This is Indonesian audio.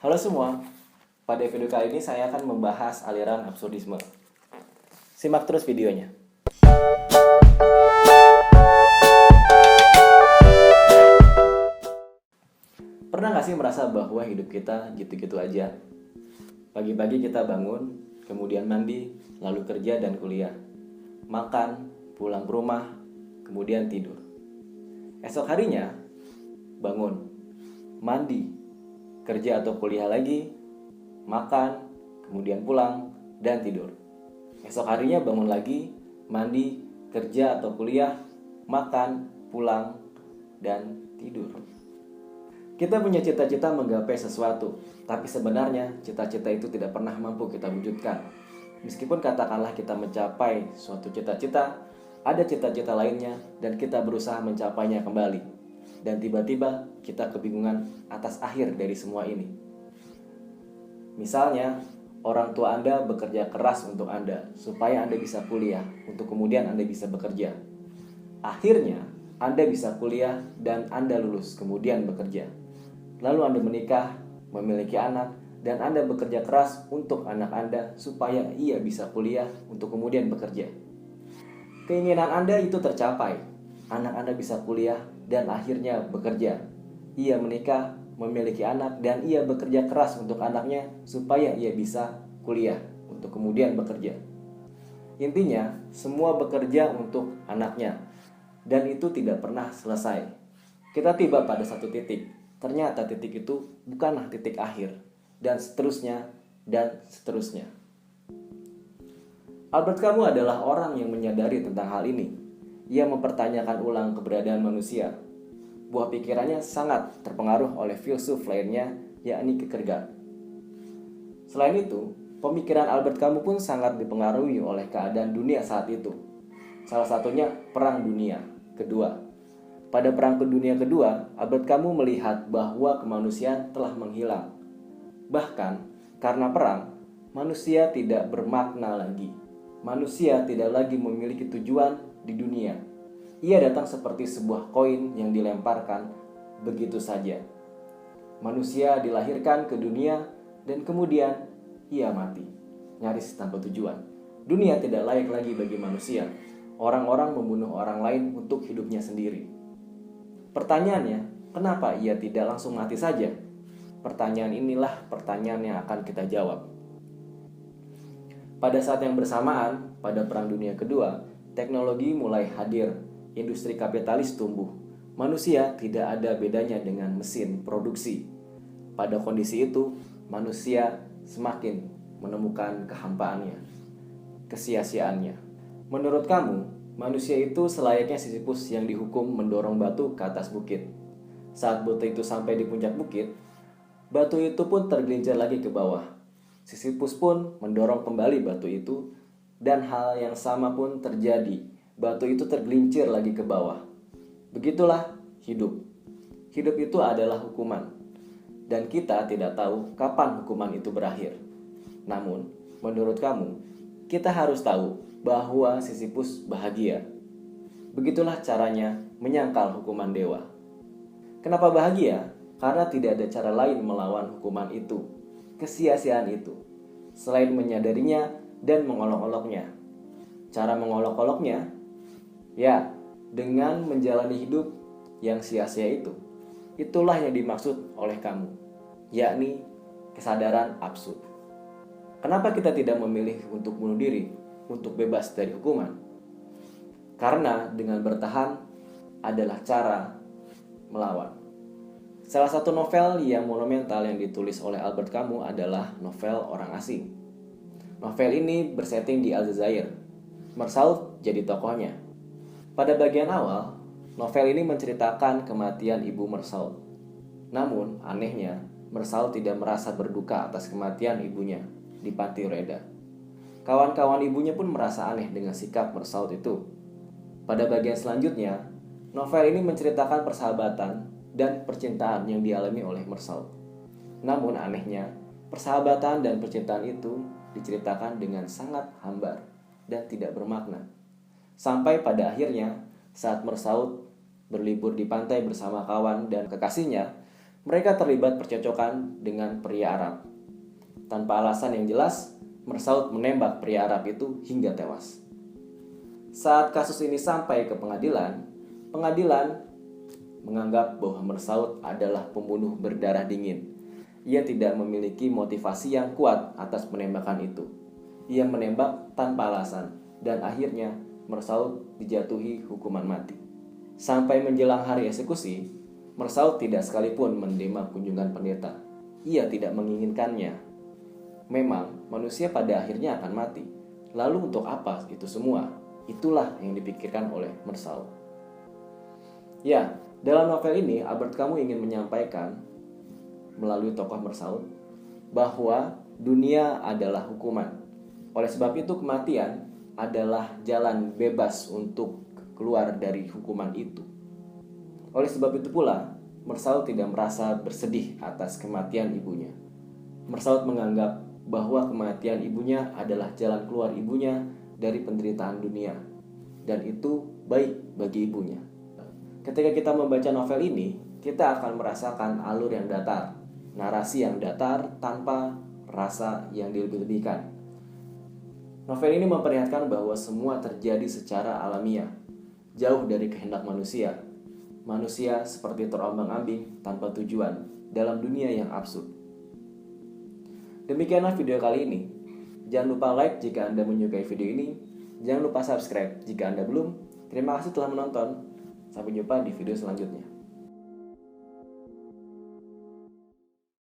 Halo semua, pada video kali ini saya akan membahas aliran absurdisme. Simak terus videonya. Pernah gak sih merasa bahwa hidup kita gitu-gitu aja? Pagi-pagi kita bangun, kemudian mandi, lalu kerja dan kuliah. Makan, pulang ke rumah, kemudian tidur. Esok harinya, bangun, mandi, kerja atau kuliah lagi, makan, kemudian pulang, dan tidur. Esok harinya bangun lagi, mandi, kerja atau kuliah, makan, pulang, dan tidur. Kita punya cita-cita menggapai sesuatu, tapi sebenarnya cita-cita itu tidak pernah mampu kita wujudkan. Meskipun katakanlah kita mencapai suatu cita-cita, ada cita-cita lainnya dan kita berusaha mencapainya kembali. Dan tiba-tiba kita kebingungan atas akhir dari semua ini. Misalnya, orang tua Anda bekerja keras untuk Anda supaya Anda bisa kuliah, untuk kemudian Anda bisa bekerja. Akhirnya, Anda bisa kuliah dan Anda lulus, kemudian bekerja. Lalu Anda menikah, memiliki anak, dan Anda bekerja keras untuk anak Anda supaya ia bisa kuliah, untuk kemudian bekerja. Keinginan Anda itu tercapai. Anak Anda bisa kuliah dan akhirnya bekerja. Ia menikah, memiliki anak, dan ia bekerja keras untuk anaknya supaya ia bisa kuliah, untuk kemudian bekerja. Intinya, semua bekerja untuk anaknya, dan itu tidak pernah selesai. Kita tiba pada satu titik. Ternyata titik itu bukanlah titik akhir, dan seterusnya, dan seterusnya. Albert Camus adalah orang yang menyadari tentang hal ini. Ia mempertanyakan ulang keberadaan manusia. Buah pikirannya sangat terpengaruh oleh filsuf lainnya, yakni Kierkegaard. Selain itu, pemikiran Albert Camus pun sangat dipengaruhi oleh keadaan dunia saat itu. Salah satunya Perang Dunia Kedua. Pada Perang Dunia Kedua, Albert Camus melihat bahwa kemanusiaan telah menghilang. Bahkan, karena perang, manusia tidak bermakna lagi. Manusia tidak lagi memiliki tujuan di dunia. Ia datang seperti sebuah koin yang dilemparkan begitu saja. Manusia dilahirkan ke dunia dan kemudian ia mati, nyaris tanpa tujuan. Dunia tidak layak lagi bagi manusia. Orang-orang membunuh orang lain untuk hidupnya sendiri. Pertanyaannya, kenapa ia tidak langsung mati saja? Pertanyaan inilah pertanyaan yang akan kita jawab. Pada saat yang bersamaan, pada Perang Dunia Kedua, teknologi mulai hadir, industri kapitalis tumbuh. Manusia tidak ada bedanya dengan mesin produksi. Pada kondisi itu, manusia semakin menemukan kehampaannya, kesia-siaannya. Menurut kamu, manusia itu selayaknya Sisyphus yang dihukum mendorong batu ke atas bukit. Saat batu itu sampai di puncak bukit, batu itu pun tergelincir lagi ke bawah. Sisyphus pun mendorong kembali batu itu, dan hal yang sama pun terjadi. Batu itu tergelincir lagi ke bawah. Begitulah hidup. Hidup itu adalah hukuman, dan kita tidak tahu kapan hukuman itu berakhir. Namun, menurut kamu, kita harus tahu bahwa Sisyphus bahagia. Begitulah caranya menyangkal hukuman dewa. Kenapa bahagia? Karena tidak ada cara lain melawan hukuman itu, kesia-siaan itu, selain menyadarinya dan mengolok-oloknya. Cara mengolok-oloknya, ya, dengan menjalani hidup yang sia-sia itu. Itulah yang dimaksud oleh kamu, yakni kesadaran absurd. Kenapa kita tidak memilih untuk bunuh diri, untuk bebas dari hukuman? Karena dengan bertahan adalah cara melawan. Salah satu novel yang monumental yang ditulis oleh Albert Camus adalah novel Orang Asing. Novel ini bersetting di Aljazair. Meursault jadi tokohnya. Pada bagian awal, novel ini menceritakan kematian ibu Meursault. Namun, anehnya, Meursault tidak merasa berduka atas kematian ibunya di panti Reda. Kawan-kawan ibunya pun merasa aneh dengan sikap Meursault itu. Pada bagian selanjutnya, novel ini menceritakan persahabatan dan percintaan yang dialami oleh Meursault. Namun anehnya, persahabatan dan percintaan itu diceritakan dengan sangat hambar dan tidak bermakna. Sampai pada akhirnya, saat Meursault berlibur di pantai bersama kawan dan kekasihnya, Mereka terlibat percocokan dengan pria Arab. Tanpa alasan yang jelas, Mersaut menembak pria Arab itu hingga tewas. Saat kasus ini sampai ke pengadilan, pengadilan menganggap bahwa Mersaut adalah pembunuh berdarah dingin. Ia tidak memiliki motivasi yang kuat atas penembakan itu. Ia menembak tanpa alasan dan akhirnya Mersaut dijatuhi hukuman mati. Sampai menjelang hari eksekusi, Mersaut tidak sekalipun menerima kunjungan pendeta. Ia tidak menginginkannya. Memang manusia pada akhirnya akan mati. Lalu untuk apa itu semua? Itulah yang dipikirkan oleh Mersaut. Ya, dalam novel ini Albert Camus ingin menyampaikan melalui tokoh Mersaut bahwa dunia adalah hukuman. Oleh sebab itu kematian adalah jalan bebas untuk keluar dari hukuman itu. Oleh sebab itu pula Mersaut tidak merasa bersedih atas kematian ibunya. Mersaut menganggap bahwa kematian ibunya adalah jalan keluar ibunya dari penderitaan dunia, dan itu baik bagi ibunya. Ketika kita membaca novel ini, kita akan merasakan alur yang datar, narasi yang datar tanpa rasa yang dilebih-lebihkan. Novel ini memperlihatkan bahwa semua terjadi secara alamiah, jauh dari kehendak manusia. Manusia seperti terombang-ambing tanpa tujuan dalam dunia yang absurd. Demikianlah video kali ini. Jangan lupa like jika Anda menyukai video ini. Jangan lupa subscribe jika Anda belum. Terima kasih telah menonton. Sampai jumpa di video selanjutnya.